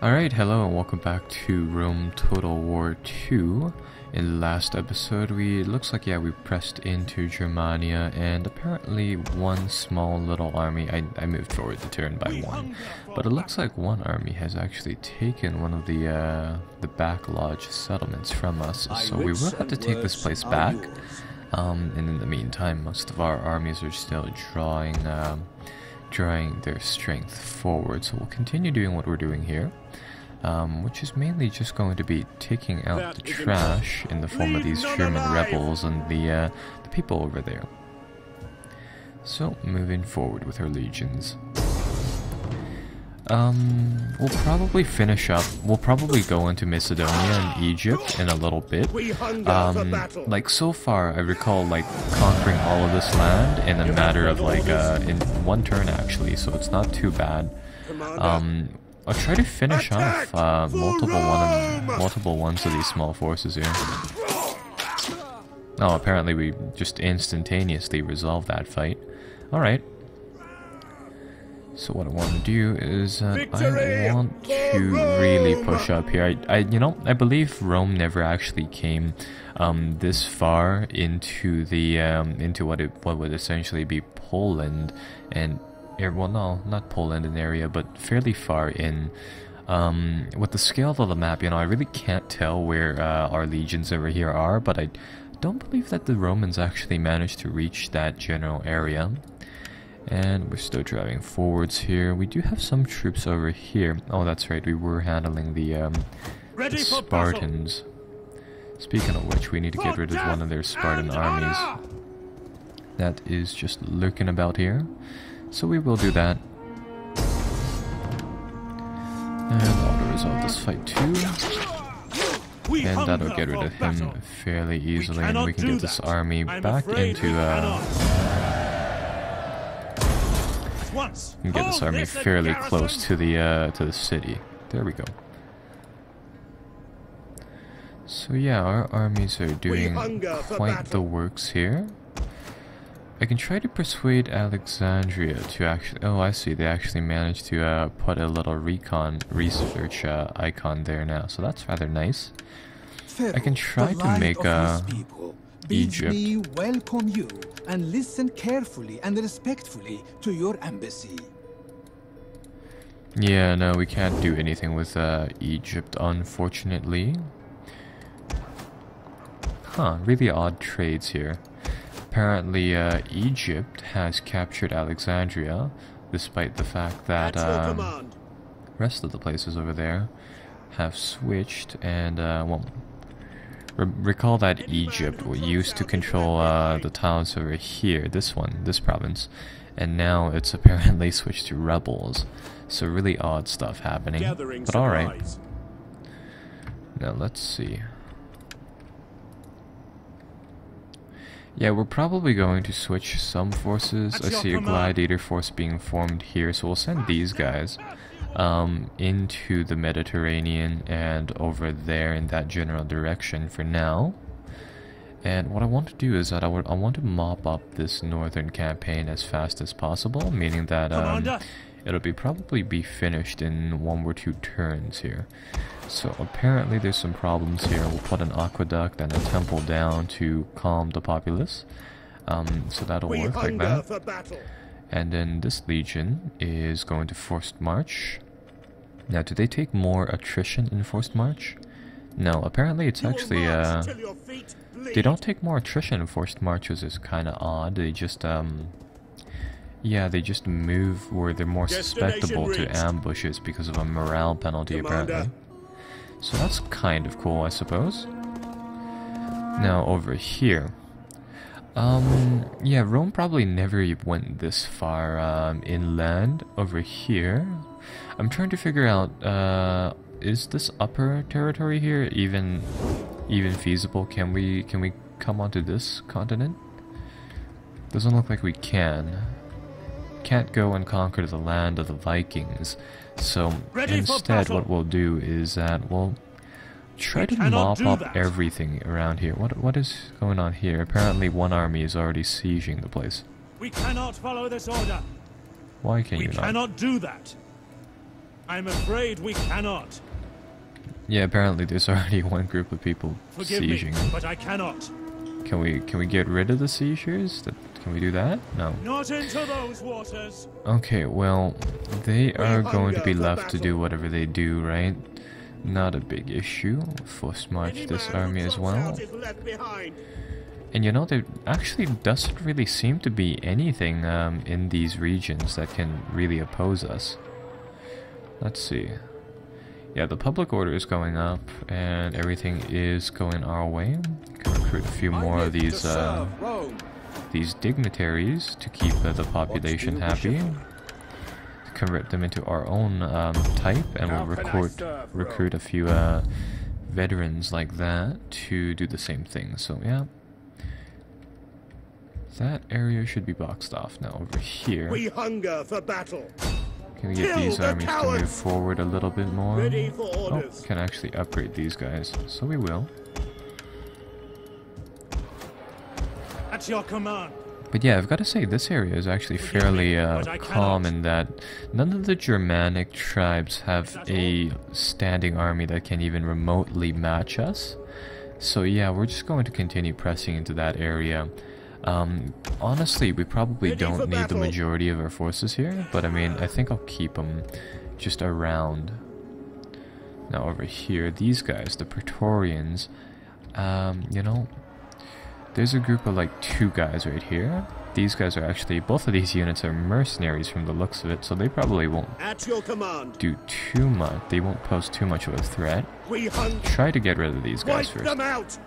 Alright, hello and welcome back to Rome Total War 2. In the last episode, it looks like, we pressed into Germania, and apparently one small little army, I moved forward the turn by one, but it looks like one army has actually taken one of the back lodge settlements from us, so we will have to take this place back. And in the meantime, most of our armies are still drawing their strength forward, so we'll continue doing what we're doing here, which is mainly just going to be taking out the trash in the form of these German rebels and the people over there. So, moving forward with our legions. We'll probably finish up. We'll probably go into Macedonia and Egypt in a little bit. Like so far, I recall like conquering all of this land in a matter of like in one turn actually, so it's not too bad. I'll try to finish off multiple ones of these small forces here. Oh, apparently we just instantaneously resolved that fight. All right. So what I want to do is I want to really push up here. I believe Rome never actually came this far into the into what would essentially be Poland and well, no, not Poland in area, but fairly far in. With the scale of the map, I really can't tell where our legions over here are, but I don't believe that the Romans actually managed to reach that general area. And we're still driving forwards here. We do have some troops over here. Oh, that's right, we were handling the Spartans. Speaking of which, we need to get rid of one of their Spartan armies that is just lurking about here. So we will do that. And I'll resolve this fight too. And that'll get rid of him fairly easily, and we can get this army back into and get this army fairly close to the city. There we go. So yeah, our armies are doing quite the works here. I can try to persuade Alexandria to actually... Oh, I see. They actually managed to put a little research icon there now, so that's rather nice. I can try to make Egypt. Me welcome you and listen carefully and respectfully to your embassy. Yeah, no, we can't do anything with Egypt, unfortunately. Huh, really odd trades here. Apparently, Egypt has captured Alexandria, despite the fact that rest of the places over there have switched, and well, recall that Egypt used to control the towns over here, this province, and now it's apparently switched to rebels. So really odd stuff happening. But alright. Now let's see. Yeah, we're probably going to switch some forces. I see a gladiator force being formed here, so we'll send these guys into the Mediterranean and over there in that general direction for now. And what I want to do is that I want to mop up this northern campaign as fast as possible, meaning that it'll probably be finished in 1 or 2 turns here. So apparently there's some problems here. We'll put an aqueduct and a temple down to calm the populace. So that'll work like that. And then this legion is going to forced march. Now, do they take more attrition in forced march? No, apparently it's actually they don't take more attrition in forced march, which is kind of odd. They just yeah, they just move where they're more susceptible to ambushes because of a morale penalty, apparently. So that's kind of cool, I suppose. Now, over here. Yeah, Rome probably never went this far inland. Over here, I'm trying to figure out, is this upper territory here even feasible? Can we come onto this continent? Doesn't look like we can. Can't go and conquer the land of the Vikings, so instead what we'll do is that we'll try to mop up everything around here. What is going on here? Apparently one army is already sieging the place. We cannot follow this order. Why can you not? We cannot do that. I'm afraid we cannot. Yeah, apparently there's already one group of people Forgive sieging. me, but I cannot. Can we get rid of the seizures? Can we do that? No. Not into those waters. Okay, well, they are going to be left to do whatever they do, right? Not a big issue. Force march this army as well. And you know, there actually doesn't really seem to be anything in these regions that can really oppose us. Let's see. Yeah, the public order is going up, and everything is going our way. Can recruit a few more of these dignitaries to keep the population happy. Convert them into our own type, and we'll recruit a few veterans like that to do the same thing. So yeah, that area should be boxed off now. Over here, we hunger for battle. Can we get these armies to move forward a little bit more? Ready for orders. Oh, can actually upgrade these guys, so we will. At your command. But yeah, I've got to say, this area is actually fairly calm in that none of the Germanic tribes have a standing army that can even remotely match us. So yeah, we're just going to continue pressing into that area. Honestly, we probably don't need the majority of our forces here, but I mean, I think I'll keep them just around. Now over here, these guys, the Praetorians, you know, there's a group of like 2 guys right here. These guys are actually, both of these units are mercenaries from the looks of it, so they probably won't do too much. They won't pose too much of a threat. Try to get rid of these guys first.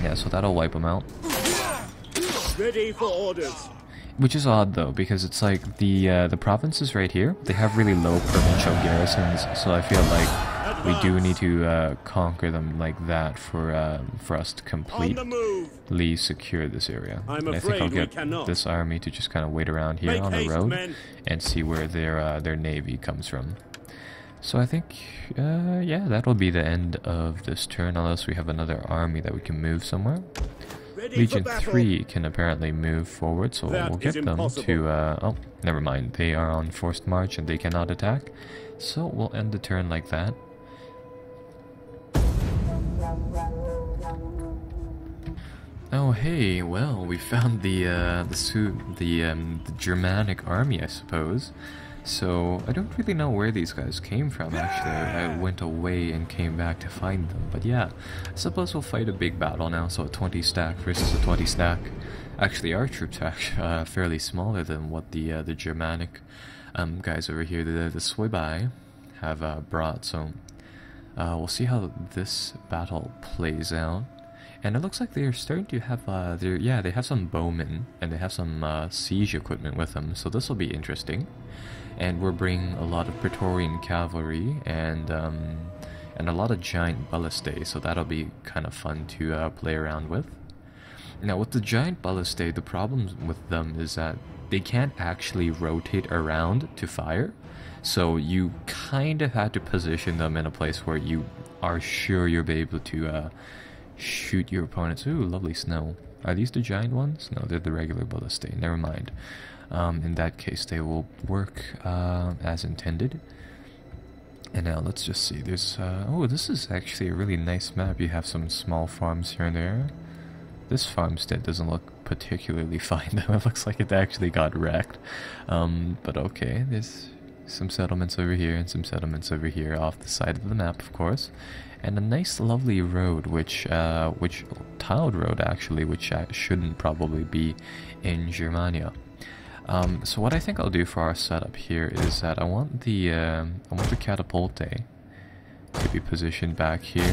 Yeah, so that'll wipe them out. Ready for orders. Which is odd though, because it's like the provinces right here, they have really low provincial garrisons, so I feel like we do need to conquer them like that for us to completely secure this area. And I think I'll get this army to just kind of wait around here on the road and see where their navy comes from. So I think, yeah, that'll be the end of this turn, unless we have another army that we can move somewhere. Legion 3 can apparently move forward, so we'll get them to, oh, never mind, they are on forced march and they cannot attack. So we'll end the turn like that. Oh hey, well, we found the Germanic army, I suppose. So, I don't really know where these guys came from, actually. I went away and came back to find them. But yeah, I suppose we'll fight a big battle now, so a 20 stack versus a 20 stack. Actually, our troops are fairly smaller than what the Germanic guys over here, the Suebi, have brought. So, we'll see how this battle plays out. And it looks like they're starting to have, they have some bowmen, and they have some siege equipment with them, so this will be interesting. And we're bringing a lot of Praetorian cavalry and a lot of giant ballistae, so that'll be kind of fun to play around with. Now with the giant ballistae, the problem with them is that they can't actually rotate around to fire, so you kind of have to position them in a place where you are sure you'll be able to shoot your opponents. Ooh, lovely snow. Are these the giant ones? No, they're the regular ballistae. Never mind. In that case, they will work as intended. And now let's just see. There's oh, this is actually a really nice map. You have some small farms here and there. This farmstead doesn't look particularly fine though. It looks like it actually got wrecked. But okay, there's some settlements over here and some settlements over here off the side of the map, of course. And a nice lovely road, which tiled road actually, which shouldn't probably be in Germania. So what I think I'll do for our setup here is that I want the catapulte to be positioned back here.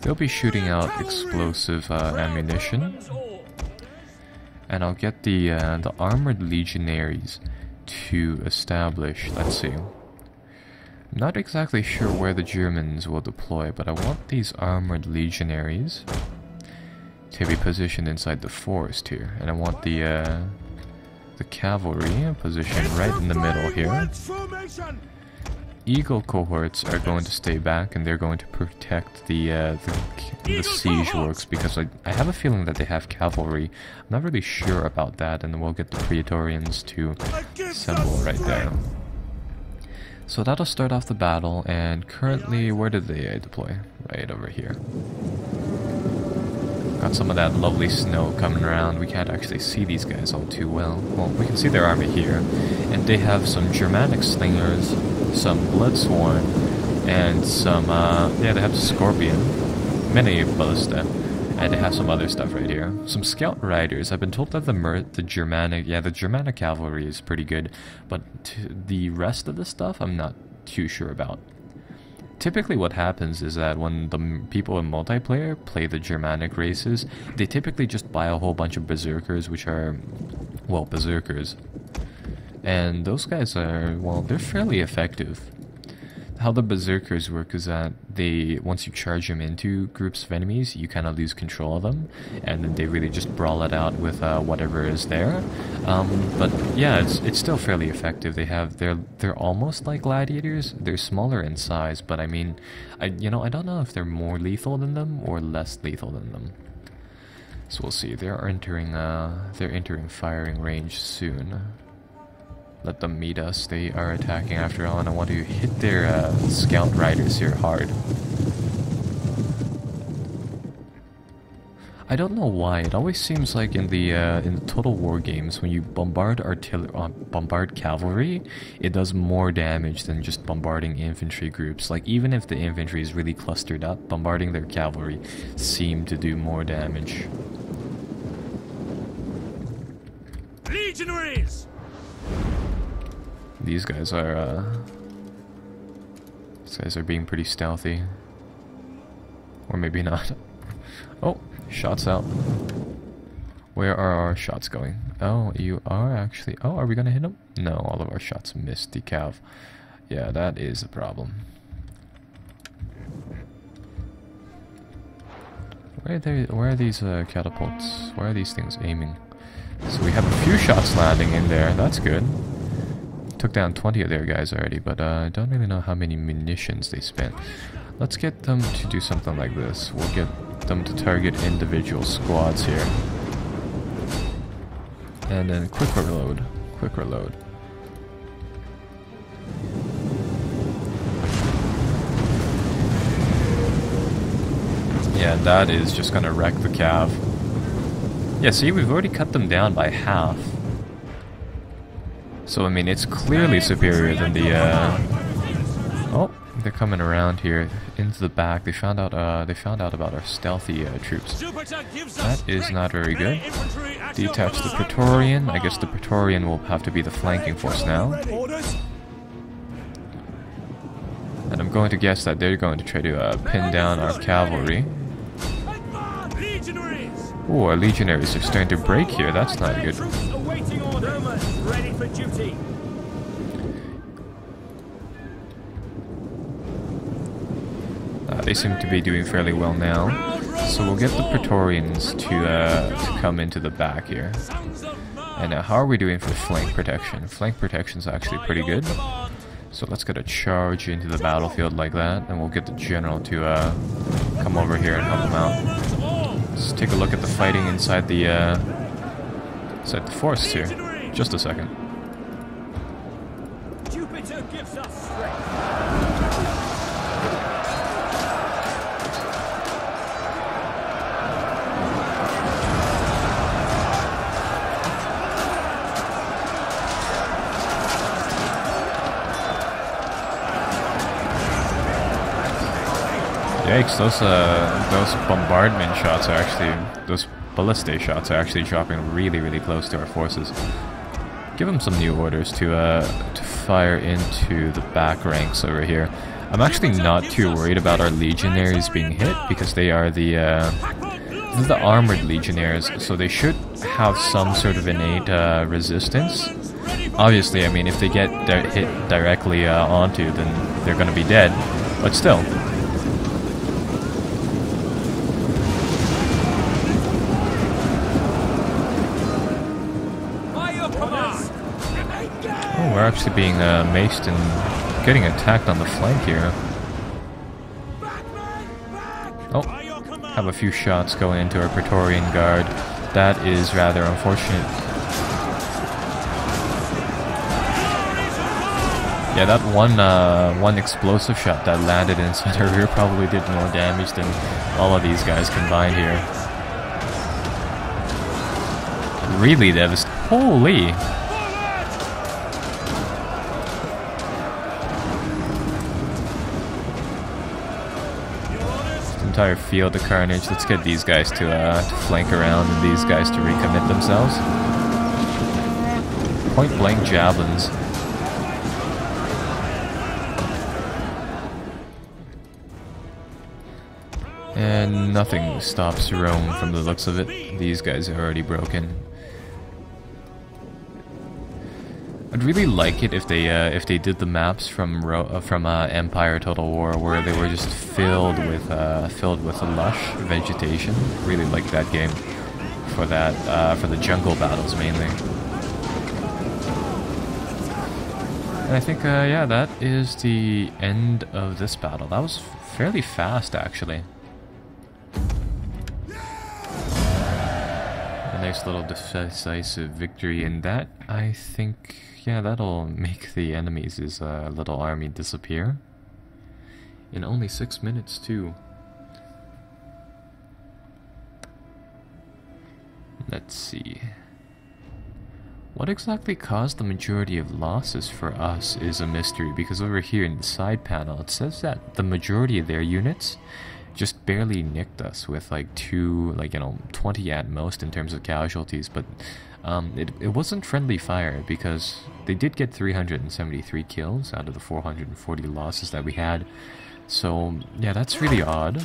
They'll be shooting out explosive ammunition, and I'll get the armored legionaries to establish. Let's see. I'm not exactly sure where the Germans will deploy, but I want these armored legionaries to be positioned inside the forest here, and I want the cavalry positioned right in the middle here. Eagle cohorts are going to stay back, and they're going to protect the siege works, because I have a feeling that they have cavalry. I'm not really sure about that, and we'll get the Praetorians to assemble right there. So that'll start off the battle, and currently, where did they deploy? Right over here. Got some of that lovely snow coming around. We can't actually see these guys all too well. Well, we can see their army here, and they have some Germanic slingers, some Bloodsworn, and some, yeah, they have the Scorpion, many ballista, and they have some other stuff right here. Some Scout Riders. I've been told that the Germanic cavalry is pretty good, but the rest of the stuff I'm not too sure about. Typically what happens is that when the people in multiplayer play the Germanic races, they typically just buy a whole bunch of berserkers, which are, well, berserkers. And those guys are, well, they're fairly effective. How the berserkers work is that once you charge them into groups of enemies, you kind of lose control of them, and then they really just brawl it out with whatever is there. But yeah, it's still fairly effective. They're almost like gladiators. They're smaller in size, but I mean, I don't know if they're more lethal than them or less lethal than them. So we'll see. They're entering firing range soon. Let them meet us. They are attacking after all, and I want to hit their Scout Riders here hard. I don't know why. It always seems like in the Total War games, when you bombard cavalry, it does more damage than just bombarding infantry groups. Like, even if the infantry is really clustered up, bombarding their cavalry seem to do more damage. Legionaries! These guys are being pretty stealthy. Or maybe not. Oh, shots out. Where are our shots going? Oh, you are actually... Oh, are we gonna hit them? No, all of our shots missed the cav. Yeah, that is a problem. Where are these catapults? Where are these things aiming? So we have a few shots landing in there. That's good. Took down 20 of their guys already, but I don't really know how many munitions they spent. Let's get them to do something like this. We'll get them to target individual squads here. And then quick reload. Quick reload. Yeah, that is just gonna wreck the cav. Yeah, see, we've already cut them down by half. So, I mean, it's clearly superior than the, Oh, they're coming around here into the back. They found out about our stealthy troops. That is not very good. Detach the Praetorian. I guess the Praetorian will have to be the flanking force now. And I'm going to guess that they're going to try to pin down our cavalry. Ooh, our legionaries are starting to break here. That's not good. Ready for duty. They seem to be doing fairly well now. So we'll get the Praetorians to come into the back here. And how are we doing for flank protection? Flank protection is actually pretty good. So let's get a charge into the battlefield like that, and we'll get the general to come over here and help them out. Let's take a look at the fighting inside the forest here. Just a second. Jupiter gives us strength. Yikes, those bombardment shots are actually, those ballista shots are actually dropping really, really close to our forces. Give them some new orders to fire into the back ranks over here. I'm actually not too worried about our legionaries being hit, because they are the armored legionnaires, so they should have some sort of innate resistance. Obviously, I mean, if they get hit directly onto, then they're going to be dead, but still. We're actually being maced and getting attacked on the flank here. Oh, have a few shots going into our Praetorian Guard. That is rather unfortunate. Yeah, that one explosive shot that landed inside our rear probably did more damage than all of these guys combined here. Really devastating. Holy! Entire field of carnage. Let's get these guys to flank around and these guys to recommit themselves. Point blank javelins. And nothing stops Rome from the looks of it. These guys are already broken. I'd really like it if they did the maps from Empire Total War where they were just filled with lush vegetation. Really like that game for that for the jungle battles mainly. And I think yeah, that is the end of this battle. That was fairly fast actually. A nice little decisive victory, and that I think. Yeah, that'll make the enemies' little army disappear. In only 6 minutes, too. Let's see. What exactly caused the majority of losses for us is a mystery, because over here in the side panel, it says that the majority of their units just barely nicked us with like 20 at most in terms of casualties, but it wasn't friendly fire because they did get 373 kills out of the 440 losses that we had. So yeah, that's really odd.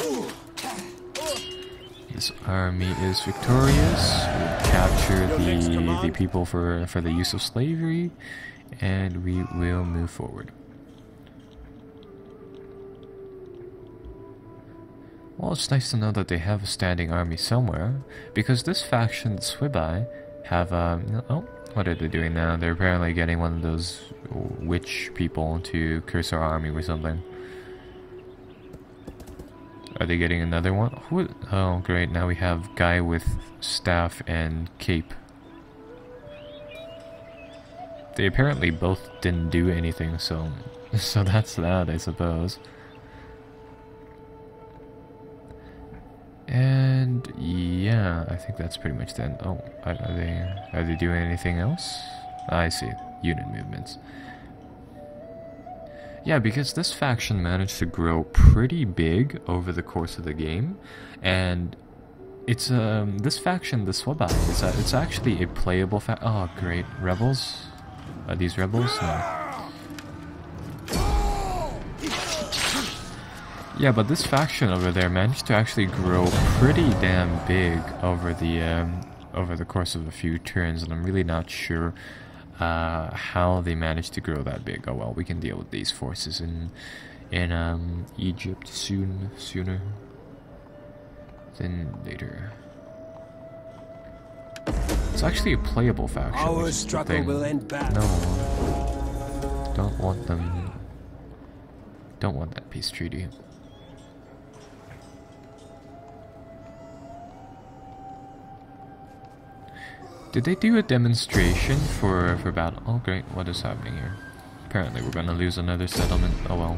This army is victorious. We'll capture the people for the use of slavery, and we will move forward. Well, it's nice to know that they have a standing army somewhere, because this faction, the Swibai, have, oh, what are they doing now? They're apparently getting one of those witch people to curse our army or something. Are they getting another one? Who? Oh, great, now we have guy with staff and cape. They apparently both didn't do anything, so that's that, I suppose. And yeah, I think that's pretty much the end. Oh, are they doing anything else? I see, unit movements. Yeah, because this faction managed to grow pretty big over the course of the game, and it's this faction, the Swabai, it's actually a playable oh great, rebels? Are these rebels? No. Yeah, but this faction over there managed to actually grow pretty damn big over the course of a few turns, and I'm really not sure how they managed to grow that big. Oh well, we can deal with these forces in Egypt sooner than later. It's actually a playable faction. Our struggle will end bad. No, don't want them. Don't want that peace treaty. Did they do a demonstration for battle? Oh great, what is happening here? Apparently we're gonna lose another settlement. Oh well.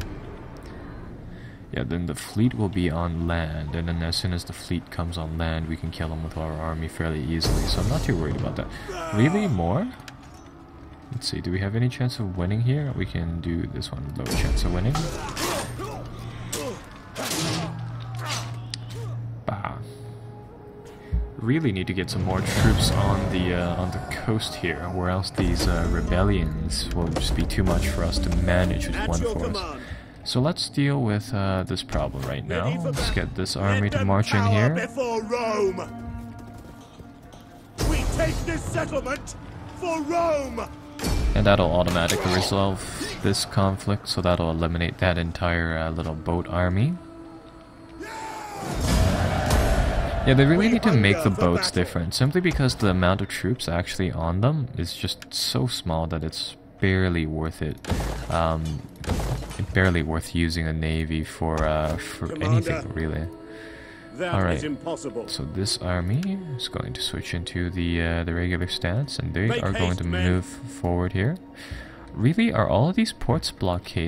Yeah, then the fleet will be on land, and then as soon as the fleet comes on land, we can kill them with our army fairly easily, so I'm not too worried about that. Really? More? Let's see, do we have any chance of winning here? We can do this one, low chance of winning. Bah. Really need to get some more troops on the coast here, or else these rebellions will just be too much for us to manage with one force. So let's deal with this problem right now. Let's get this army to march in here. Before Rome. We take this settlement for Rome. And that'll automatically resolve this conflict, so that'll eliminate that entire little boat army. Yeah, they really need to make the boats different, simply because the amount of troops actually on them is just so small that it's barely worth it. barely worth using a navy for anything really. That Alright, is impossible. so this army is going to switch into the regular stance, and they Make are going haste, to men. move forward here. Really, are all of these ports blockaded?